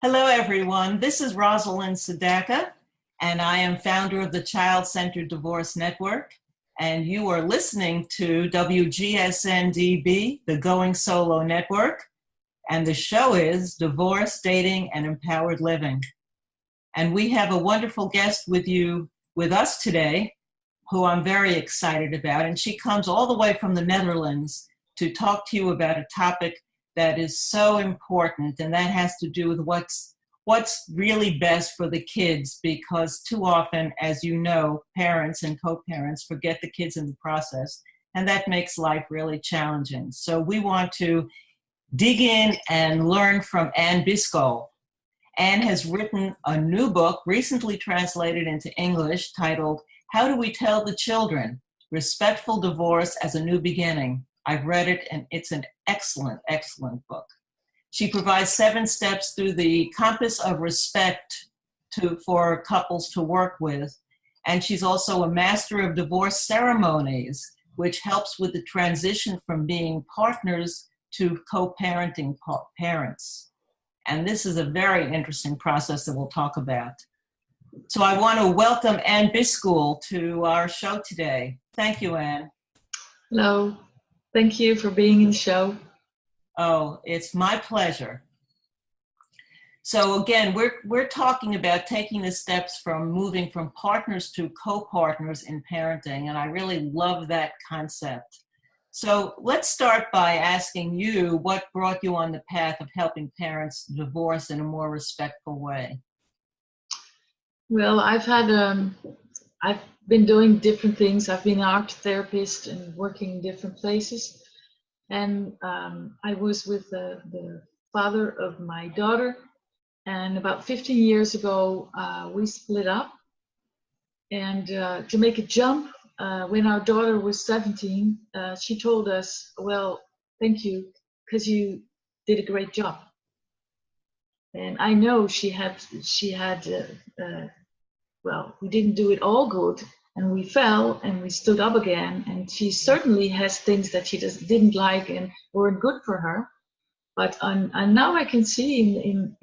Hello, everyone. This is Rosalind Sedacca, and I am founder of the Child-Centered Divorce Network. And you are listening to WGSN-DB, the Going Solo Network. And the show is Divorce, Dating, and Empowered Living. And we have a wonderful guest with us today, who I'm very excited about. And she comes all the way from the Netherlands to talk to you about a topic that is so important, and that has to do with what's really best for the kids, because too often, as you know, parents and co-parents forget the kids in the process, and that makes life really challenging. So we want to dig in and learn from Anne Buiskool. Anne has written a new book, recently translated into English, titled How Do We Tell the Children? Respectful Divorce as a New Beginning. I've read it, and it's an excellent, excellent book. She provides 7 steps through the compass of respect for couples to work with. And she's also a master of divorce ceremonies, which helps with the transition from being partners to co-parenting parents. And this is a very interesting process that we'll talk about. So I want to welcome Anne Buiskool to our show today. Thank you, Anne. Hello. Thank you for being in the show. Oh, it's my pleasure. So again, we're talking about taking the steps from moving from partners to co-partners in parenting, and I really love that concept. So let's start by asking you what brought you on the path of helping parents divorce in a more respectful way. Well, I've been doing different things. I've been an art therapist and working in different places. And I was with the father of my daughter. And about 15 years ago, we split up. And to make a jump, when our daughter was 17, she told us, well, thank you, because you did a great job. And I know she had well, we didn't do it all good, and we fell and we stood up again, and she certainly has things that she just didn't like and weren't good for her. But and now I can see in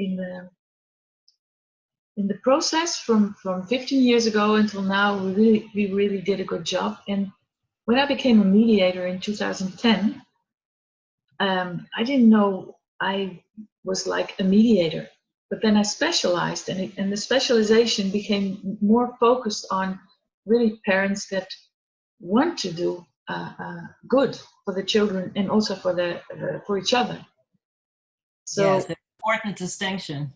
the process from 15 years ago until now, we really did a good job. And when I became a mediator in 2010, I didn't know I was like a mediator. But then I specialized, and the specialization became more focused on really parents that want to do good for the children and also for each other. So yes, an important distinction.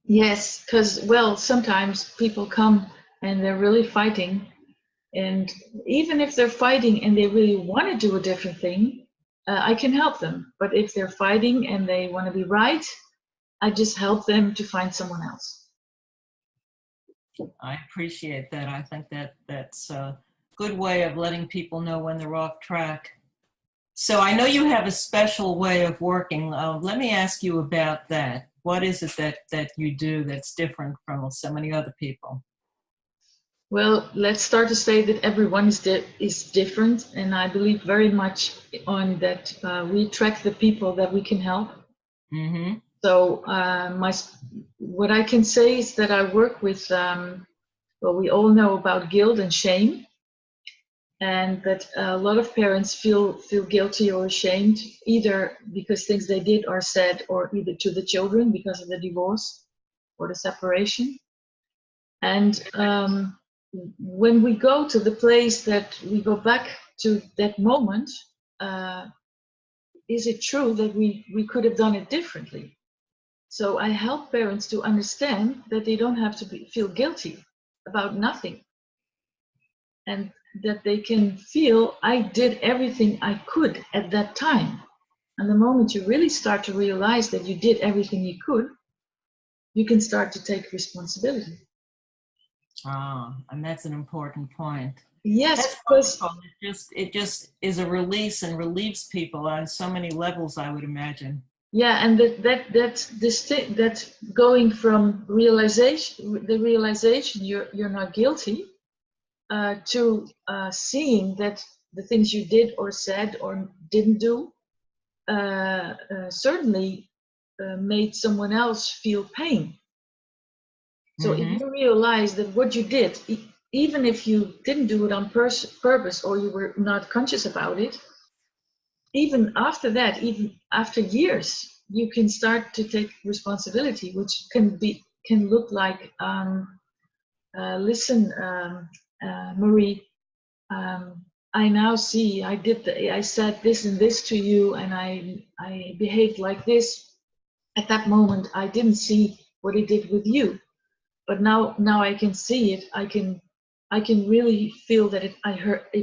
Yes, because, well, sometimes people come and they're really fighting, and even if they're fighting and they really want to do a different thing, I can help them. But if they're fighting and they want to be right, I just help them to find someone else. I appreciate that. I think that's a good way of letting people know when they're off track. So I know you have a special way of working. Let me ask you about that. What is it that you do that's different from so many other people? Well, let's start to say that everyone is different, and I believe very much on that. We attract the people that we can help. Mm-hmm. So what I can say is that I work with, well, we all know about guilt and shame, and that a lot of parents feel guilty or ashamed, either because things they did or said, or either to the children because of the divorce or the separation. And when we go to the place that we go back to that moment, is it true that we could have done it differently? So I help parents to understand that they don't have to feel guilty about nothing, and that they can feel, I did everything I could at that time. And the moment you really start to realize that you did everything you could, you can start to take responsibility. And that's an important point. Yes, because it just is a release and relieves people on so many levels, I would imagine. Yeah, and that's going from the realization you're not guilty, to seeing that the things you did or said or didn't do certainly made someone else feel pain. So if you realize that what you did, even if you didn't do it on purpose or you were not conscious about it, even after that, even after years, you can start to take responsibility, which can look like, listen, Marie, I now see I said this and this to you, and I behaved like this. At that moment, I didn't see what it did with you, but now I can see it. I can really feel that it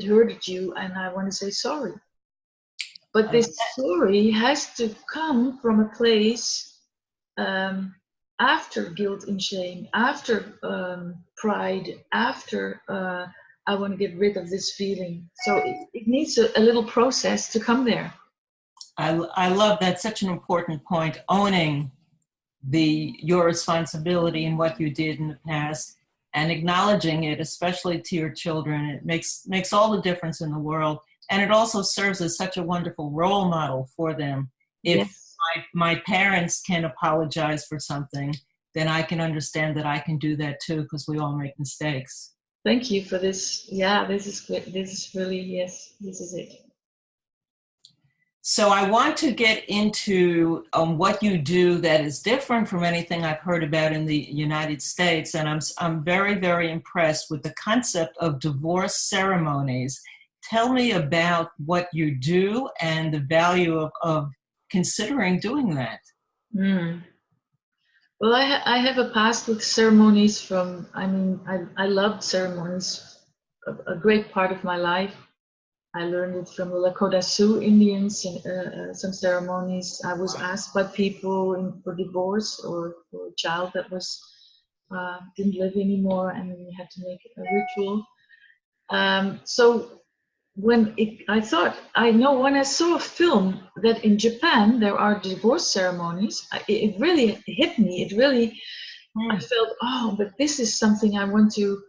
hurted you, and I want to say sorry. But this story has to come from a place after guilt and shame, after pride, after I want to get rid of this feeling. So it needs a little process to come there. I love that. Such an important point, owning your responsibility and what you did in the past and acknowledging it, especially to your children. It makes all the difference in the world. And it also serves as such a wonderful role model for them. If my parents can apologize for something, then I can understand that I can do that too, because we all make mistakes. Thank you for this. Yeah, this is good. This is really, yes, this is it. So I want to get into what you do that is different from anything I've heard about in the United States. And I'm very, very impressed with the concept of divorce ceremonies. Tell me about what you do and the value of considering doing that. Well, I have a past with ceremonies I loved ceremonies, a great part of my life. I learned it from the Lakota Sioux Indians, some ceremonies. I was asked by people for divorce or for a child that didn't live anymore, and we had to make a ritual. So when I saw a film that in Japan there are divorce ceremonies, it really hit me. It really, I felt, oh, but this is something I want to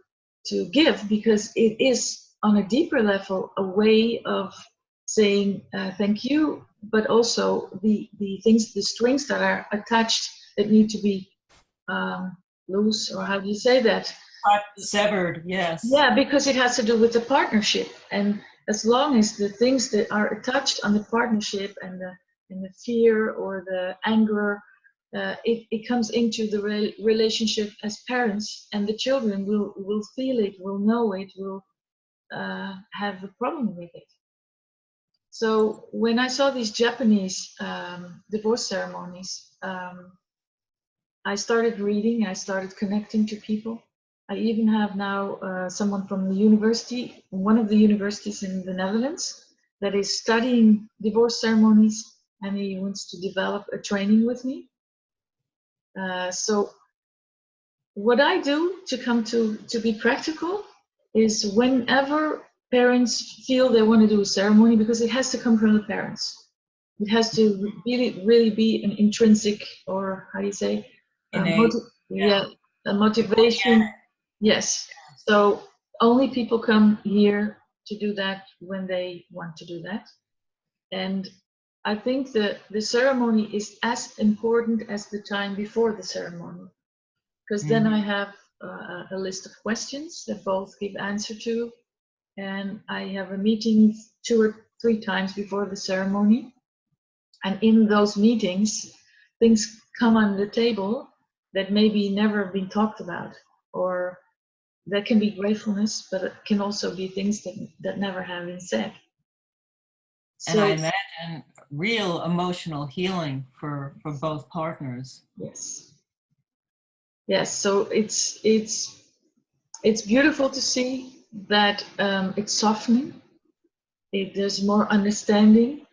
give, because it is on a deeper level a way of saying thank you, but also the strings that are attached that need to be loose, or how do you say that? Severed, yes. Yeah, because it has to do with the partnership, and as long as the things that are attached on the partnership and the fear or the anger, it comes into the relationship as parents, and the children will feel it, will know it, will have a problem with it. So when I saw these Japanese divorce ceremonies, I started reading, I started connecting to people. I even have now someone from the university, one of the universities in the Netherlands, that is studying divorce ceremonies, and he wants to develop a training with me. So what I do to come to be practical is, whenever parents feel they want to do a ceremony, because it has to come from the parents. It has to really be an intrinsic, or how do you say? A motivation. Yes. So only people come here to do that when they want to do that. And I think the ceremony is as important as the time before the ceremony, because then I have a list of questions that both give answer to, and I have a meeting 2 or 3 times before the ceremony. And in those meetings, things come on the table that maybe never been talked about, or that can be gratefulness, but it can also be things that never have been said. And I imagine real emotional healing for both partners. Yes. Yes. So it's beautiful to see that it's softening. There's more understanding,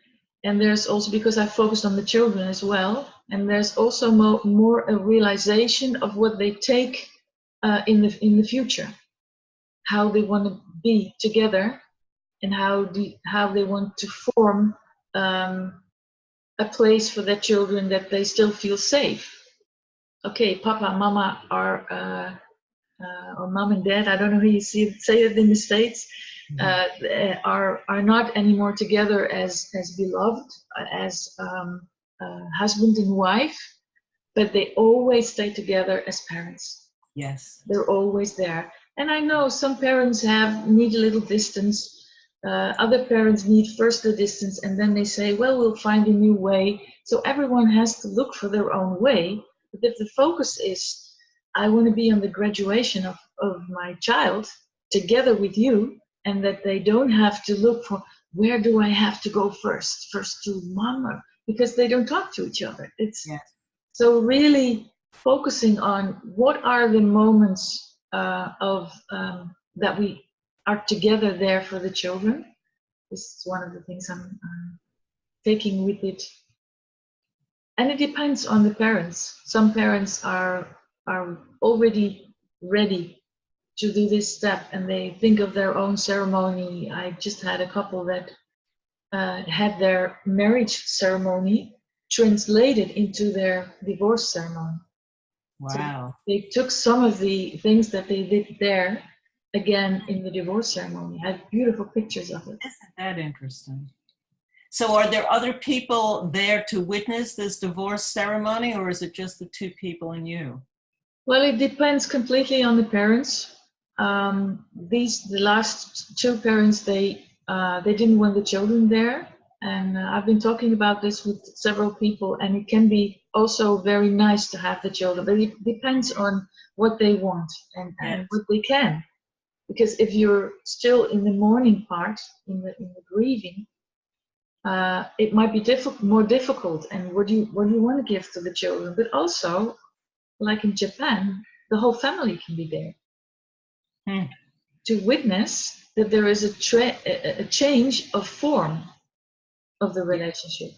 and there's also, because I focused on the children as well, and there's also more a realization of what they take in the future, how they want to be together, and how they want to form a place for their children that they still feel safe. Okay, Papa, Mama are or Mom and Dad, I don't know how you say it in the States, are not anymore together as beloved, as husband and wife, but they always stay together as parents. Yes. They're always there. And I know some parents need a little distance. Other parents need first the distance, and then they say, well, we'll find a new way. So everyone has to look for their own way. But if the focus is, I want to be on the graduation of my child together with you, and that they don't have to look for, where do I have to go first to mama, because they don't talk to each other. Yes. So really focusing on what are the moments that we are together there for the children. This is one of the things I'm taking with it. And it depends on the parents. Some parents are already ready to do this step, and they think of their own ceremony. I just had a couple that had their marriage ceremony translated into their divorce ceremony. Wow. So they took some of the things that they did there again in the divorce ceremony. I had beautiful pictures of it. Isn't that interesting? So are there other people there to witness this divorce ceremony, or is it just the two people and you? Well, it depends completely on the parents. The last two parents, they didn't want the children there. And I've been talking about this with several people, and it can be also very nice to have the children, but it depends on what they want and what they can. Because if you're still in the mourning part, in the grieving, it might be more difficult. And what do you want to give to the children? But also, like in Japan, the whole family can be there to witness that there is a change of form of the relationship.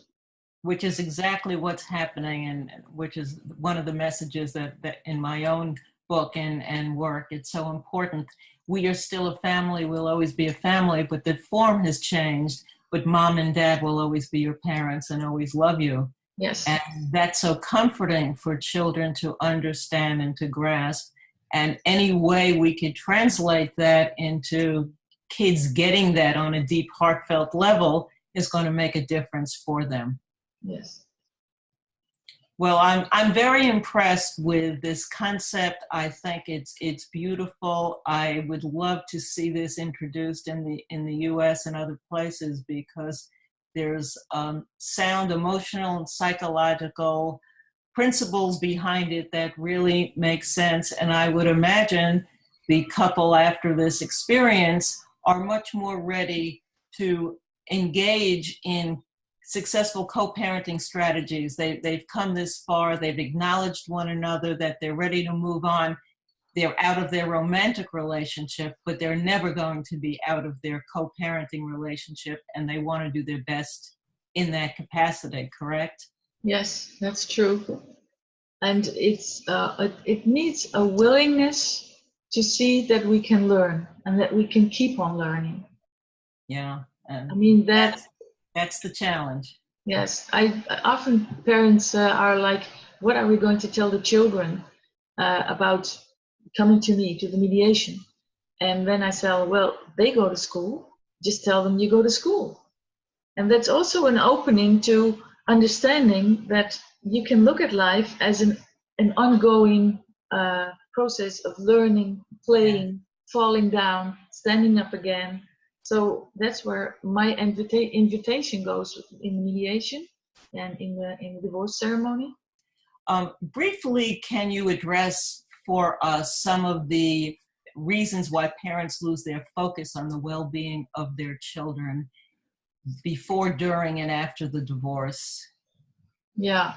Which is exactly what's happening, and which is one of the messages that in my own book and work, it's so important. We are still a family, we'll always be a family, but the form has changed, but mom and dad will always be your parents and always love you. Yes. And that's so comforting for children to understand and to grasp. And any way we could translate that into kids getting that on a deep, heartfelt level is going to make a difference for them. Yes. Well, I'm very impressed with this concept. I think it's beautiful. I would love to see this introduced in the U.S. and other places, because there's sound, emotional, and psychological principles behind it that really make sense. And I would imagine the couple after this experience are much more ready to engage in successful co-parenting strategies. They've come this far, they've acknowledged one another, that they're ready to move on. They're out of their romantic relationship, but they're never going to be out of their co-parenting relationship, and they want to do their best in that capacity, correct? Yes, that's true. And it needs a willingness to see that we can learn and that we can keep on learning. Yeah. And I mean, that's the challenge. Yes, I often parents are like, what are we going to tell the children about coming to me, to the mediation? And then I say, well, they go to school, just tell them you go to school. And that's also an opening to understanding that you can look at life as an ongoing process of learning, playing, falling down, standing up again. So that's where my invitation goes in mediation and in the divorce ceremony. Briefly, can you address for us some of the reasons why parents lose their focus on the well-being of their children before, during, and after the divorce? Yeah.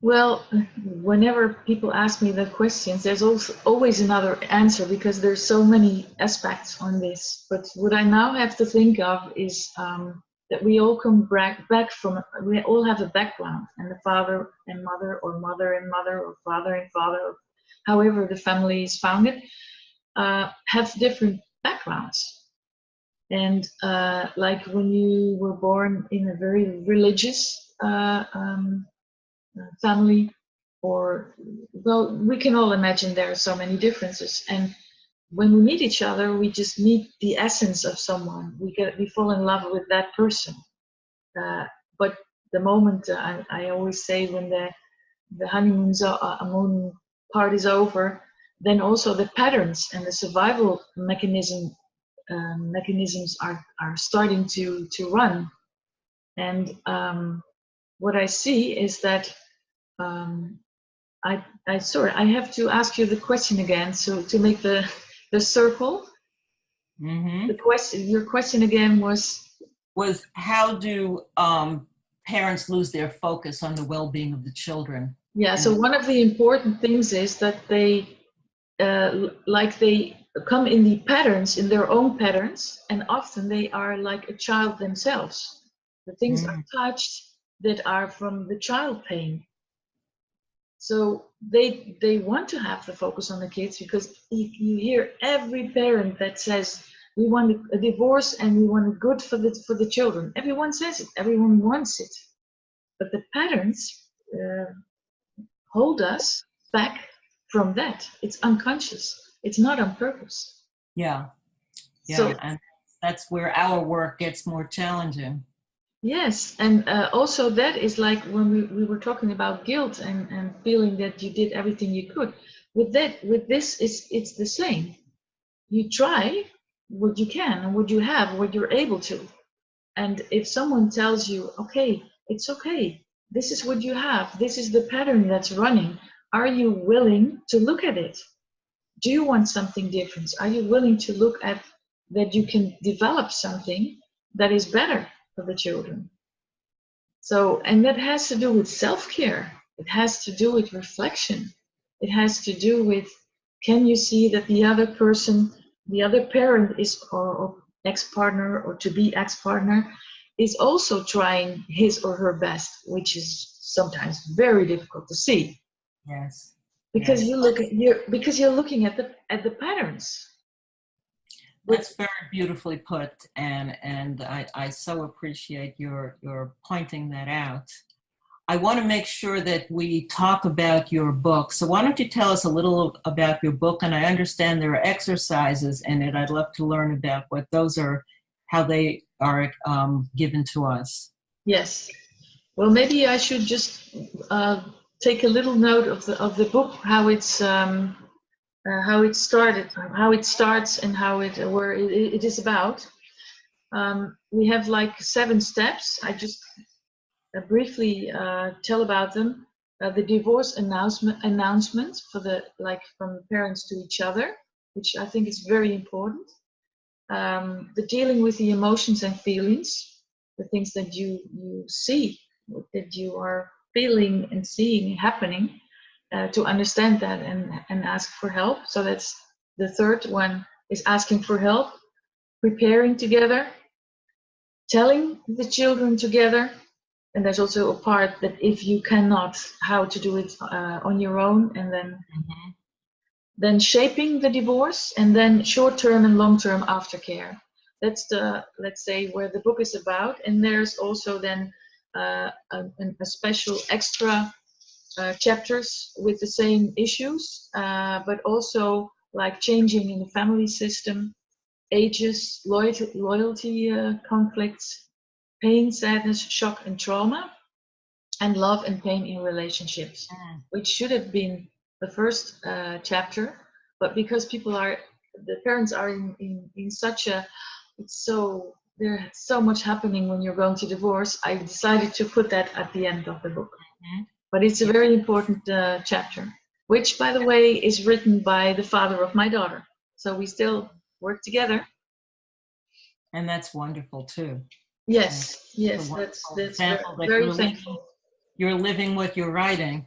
Well, whenever people ask me the questions, there's also always another answer, because there's so many aspects on this. But what I now have to think of is that we all come back from, we all have a background, and the father and mother, or mother and mother, or father and father, or however the family is founded, have different backgrounds. And like when you were born in a very religious family, or, well, we can all imagine there are so many differences. And when we meet each other, we just meet the essence of someone. We fall in love with that person. But the moment I always say when the honeymoon part is over, then also the patterns and the survival mechanisms are starting to run. And what I see is that I have to ask you the question again. So to make the circle, Mm-hmm. your question again was how do parents lose their focus on the well-being of the children? Yeah. So one of the important things is that they come in the patterns, in their own patterns, and often they are like a child themselves. The things are touched that are from the child pain. So they want to have the focus on the kids, because if you hear every parent that says we want a divorce and we want it good for the children, everyone says it, everyone wants it, but the patterns hold us back from that. It's unconscious. It's not on purpose. Yeah. So, and that's where our work gets more challenging. Yes, and also that is like when we were talking about guilt and feeling that you did everything you could. With this, it's the same. You try what you can and what you have, what you're able to. And if someone tells you, okay, it's okay, this is what you have, this is the pattern that's running, are you willing to look at it? Do you want something different? Are you willing to look at that you can develop something that is better for the children? So, and that has to do with self-care. It has to do with reflection. It has to do with, can you see that the other person, the other parent is, or ex-partner or to-be ex-partner, is also trying his or her best, which is sometimes very difficult to see. Yes. Because you're looking at the patterns. That's very beautifully put, and I so appreciate your pointing that out. I want to make sure that we talk about your book. So why don't you tell us a little about your book? And I understand there are exercises in it. I'd love to learn about what those are, how they are given to us. Yes. Well, maybe I should just take a little note of the book, how it started, how it starts, and where it is about. We have like 7 steps. I just briefly tell about them. The divorce announcement from parents to each other, which I think is very important. The dealing with the emotions and feelings, the things that you see, that you are feeling and seeing happening, to understand that and ask for help. So that's the third one, is asking for help, preparing together, telling the children together. And there's also a part that if you cannot, how to do it on your own, and then shaping the divorce, and then short-term and long-term aftercare. That's let's say, where the book is about. And there's also then a special extra chapters with the same issues, but also like changing in the family system, ages, loyalty conflicts, pain, sadness, shock, and trauma, and love and pain in relationships, which should have been the first chapter, but because the parents are in such a, there's so much happening when you're going to divorce, I decided to put that at the end of the book. But it's a very important chapter, which, by the way, is written by the father of my daughter. So we still work together. And that's wonderful too. Yes, that's very thankful. You're living what you're writing.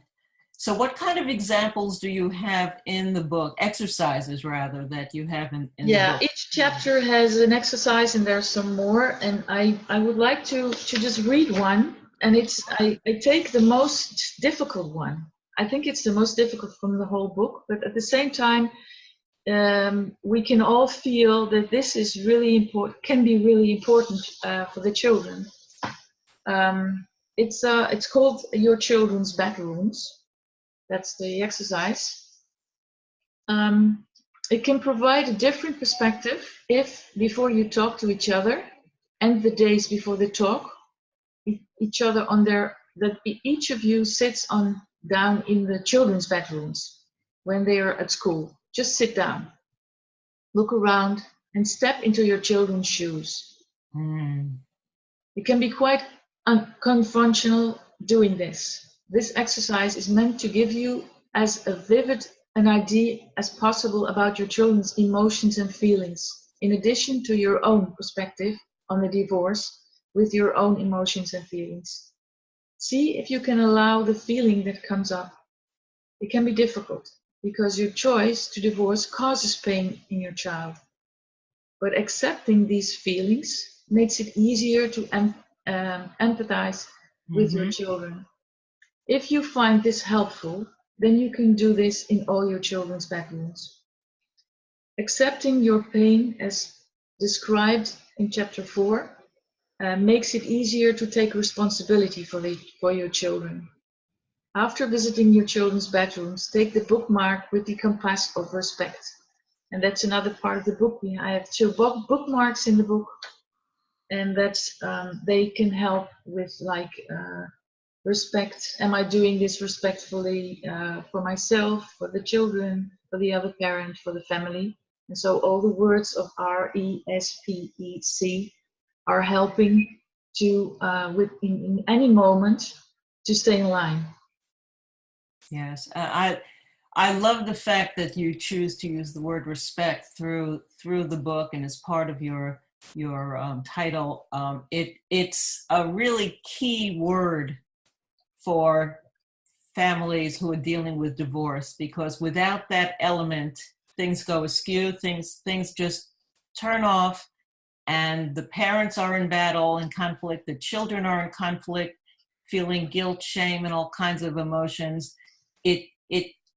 So what kind of examples do you have in the book, exercises rather, that you have in the book? Yeah, each chapter has an exercise, and there's some more, and I would like to just read one, and I take the most difficult one. I think it's the most difficult from the whole book, but at the same time, we can all feel that this is really important, can be really important for the children. It's called Your Children's Bedrooms. That's the exercise. It can provide a different perspective if, before you talk to each other, and the days before the talk, each other on their, that each of you sits on down in the children's bedrooms when they are at school. Just sit down, look around, and step into your children's shoes. It can be quite unconventional doing this. This exercise is meant to give you as a vivid an idea as possible about your children's emotions and feelings, in addition to your own perspective on the divorce with your own emotions and feelings. See if you can allow the feeling that comes up. It can be difficult because your choice to divorce causes pain in your child. But accepting these feelings makes it easier to empathize with your children. If you find this helpful, then you can do this in all your children's bedrooms. Accepting your pain as described in chapter 4 makes it easier to take responsibility for your children. After visiting your children's bedrooms, take the bookmark with the compass of respect. And that's another part of the book. I have 2 bookmarks in the book, and that's they can help with respect. Am I doing this respectfully for myself, for the children, for the other parent, for the family? And so all the words of RESPEC are helping to, in any moment, to stay in line. Yes, I love the fact that you choose to use the word respect through the book and as part of your title. It's a really key word for families who are dealing with divorce, because without that element, things go askew, things just turn off, and the parents are in battle and conflict, the children are in conflict, feeling guilt, shame, and all kinds of emotions.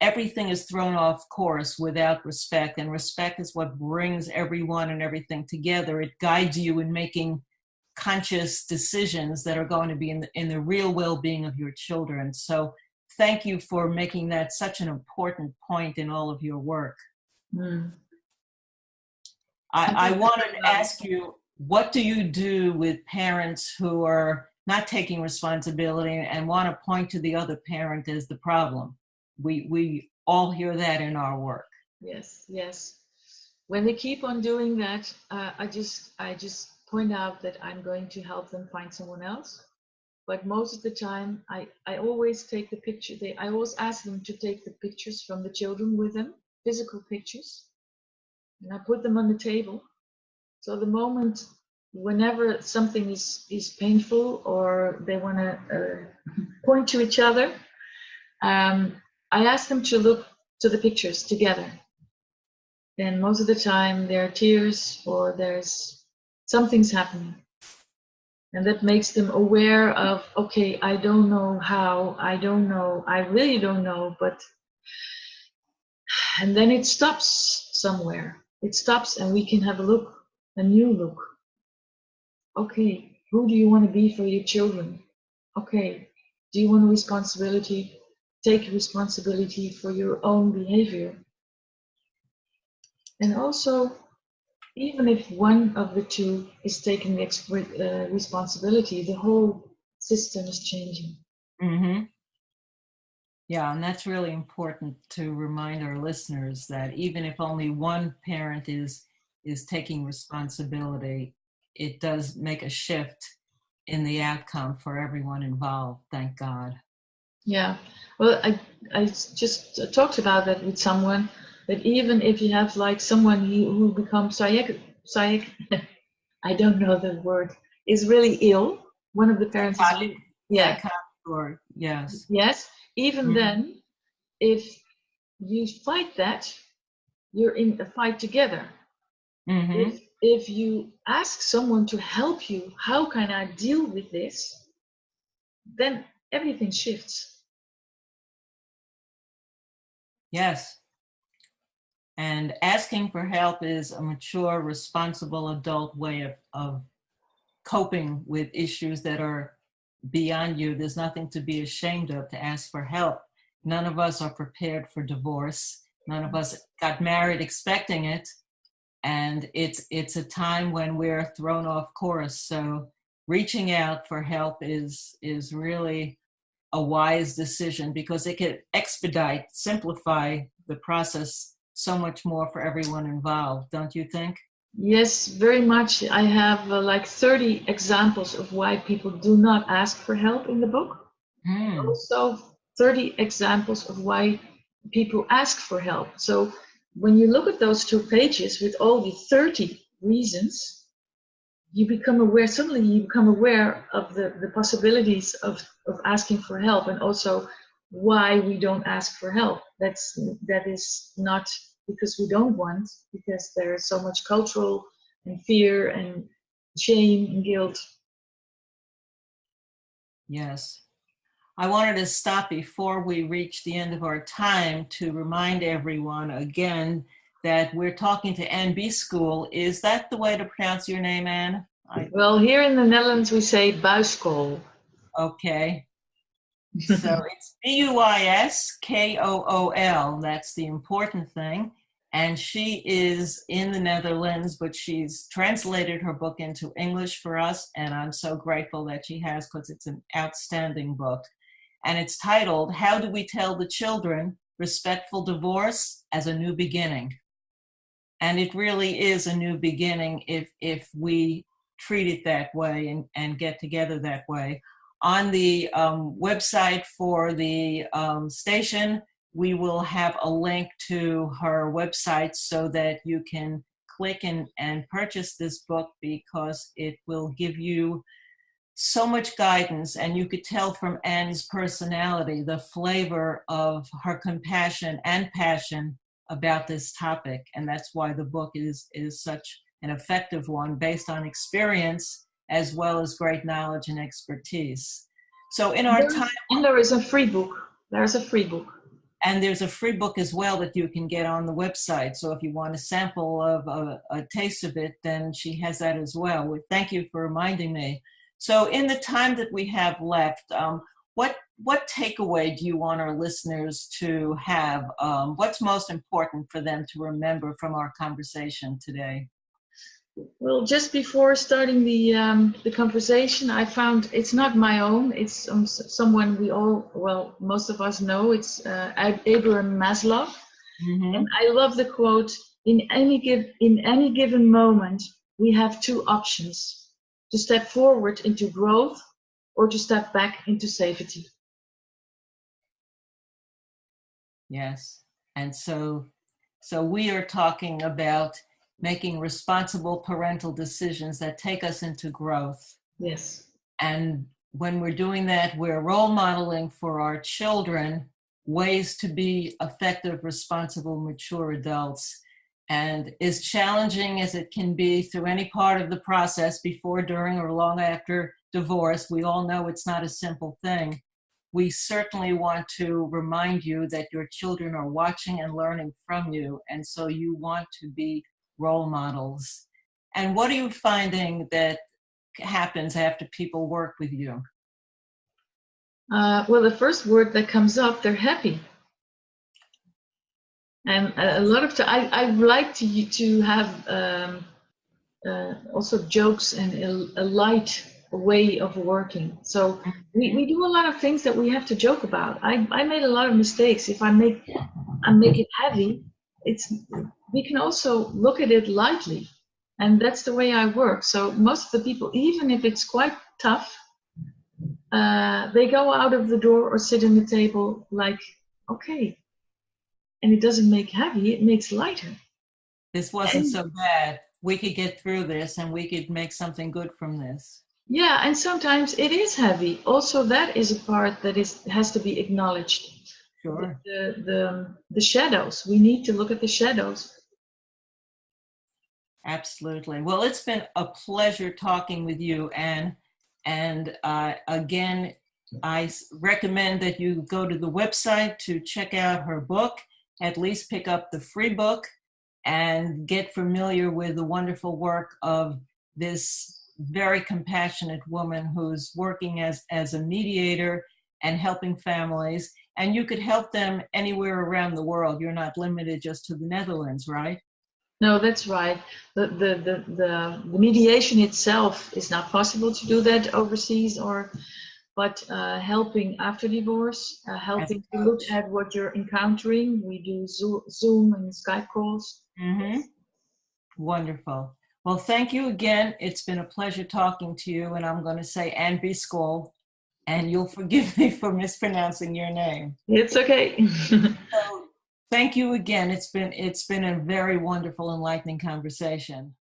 Everything is thrown off course without respect, and respect is what brings everyone and everything together. It guides you in making conscious decisions that are going to be in the real well-being of your children. So thank you for making that such an important point in all of your work. I wanted to ask you, what do you do with parents who are not taking responsibility and want to point to the other parent as the problem? We all hear that in our work. Yes. When they keep on doing that, I just point out that I'm going to help them find someone else. But most of the time, I always take the picture. I always ask them to take the pictures from the children with them, physical pictures, and I put them on the table. So the moment, whenever something is painful or they want to point to each other, I ask them to look to the pictures together. And most of the time there are tears or there's something's happening. And that makes them aware of, okay, I don't know how, I don't know, I really don't know, but, and then it stops somewhere. It stops and we can have a new look. Okay, who do you want to be for your children? Okay, do you want take responsibility for your own behavior? And also, even if one of the two is taking the responsibility, the whole system is changing. Yeah, and that's really important to remind our listeners that even if only one parent is taking responsibility, it does make a shift in the outcome for everyone involved, thank God. Yeah, well, I just talked about that with someone, that even if you have like someone who becomes psychic, I don't know the word, is really ill, one of the parents is really, yeah. Or, yes. Yes, even then, if you fight that, you're in a fight together. If you ask someone to help you, how can I deal with this? Then everything shifts. Yes. And asking for help is a mature, responsible adult way of coping with issues that are beyond you. There's nothing to be ashamed of to ask for help. None of us are prepared for divorce. None of us got married expecting it. And it's a time when we're thrown off course. So reaching out for help is really a wise decision, because it could expedite, simplify the process so much more for everyone involved, don't you think? Yes, very much. I have like 30 examples of why people do not ask for help in the book. Hmm. Also 30 examples of why people ask for help. So when you look at those 2 pages with all the 30 reasons, suddenly you become aware of the possibilities of asking for help, and also why we don't ask for help. That is not because we don't want, because there is so much cultural and fear and shame and guilt. Yes. I wanted to stop before we reach the end of our time to remind everyone again that we're talking to Anne Buiskool. Is that the way to pronounce your name, Anne? Well, here in the Netherlands we say Buiskool. Okay. So it's Buiskool. That's the important thing. And she is in the Netherlands, but she's translated her book into English for us. And I'm so grateful that she has, because it's an outstanding book. And it's titled, How Do We Tell the Children Respectful Divorce as a New Beginning? And it really is a new beginning if we treat it that way and get together that way. On the website for the station, we will have a link to her website so that you can click and purchase this book, because it will give you so much guidance, and you could tell from Anne's personality the flavor of her compassion and passion about this topic. And that's why the book is such an effective one, based on experience as well as great knowledge and expertise. So in our time, and there is a free book. There's a free book. And there's a free book as well that you can get on the website. So if you want a sample of a taste of it, then she has that as well. Thank you for reminding me. So in the time that we have left, what takeaway do you want our listeners to have? What's most important for them to remember from our conversation today? Well, just before starting the conversation, I found it's not my own. It's someone most of us know. It's Abraham Maslow. Mm-hmm. And I love the quote, in any given moment, we have 2 options: to step forward into growth or to step back into safety. Yes. And so we are talking about making responsible parental decisions that take us into growth. Yes. And when we're doing that, we're role modeling for our children ways to be effective, responsible, mature adults. And as challenging as it can be through any part of the process, before, during, or long after divorce, we all know it's not a simple thing. We certainly want to remind you that your children are watching and learning from you, and so you want to be role models. And what are you finding that happens after people work with you? Well, the first word that comes up, they're happy. And a lot of time, I like to have also jokes and a light way of working. So we do a lot of things that we have to joke about. I made a lot of mistakes. If I make it heavy, we can also look at it lightly, and that's the way I work. So most of the people, even if it's quite tough, they go out of the door or sit in the table like, okay. And it doesn't make heavy, it makes lighter. This wasn't so bad. We could get through this and we could make something good from this. Yeah, and sometimes it is heavy. Also, that is a part that has to be acknowledged. Sure. The shadows. We need to look at the shadows. Absolutely. Well, it's been a pleasure talking with you, Anne. And again, I recommend that you go to the website to check out her book, at least pick up the free book, and get familiar with the wonderful work of this very compassionate woman who's working as a mediator and helping families. And you could help them anywhere around the world. You're not limited just to the Netherlands, right? No, that's right. The mediation itself is not possible to do that overseas, but helping after divorce, as helping a to look coach? at what you're encountering. We do Zoom and Skype calls. Mm-hmm. Wonderful. Well, thank you again. It's been a pleasure talking to you, and I'm going to say Anne Buiskool, and you'll forgive me for mispronouncing your name. It's okay. So, thank you again. It's been a very wonderful, enlightening conversation.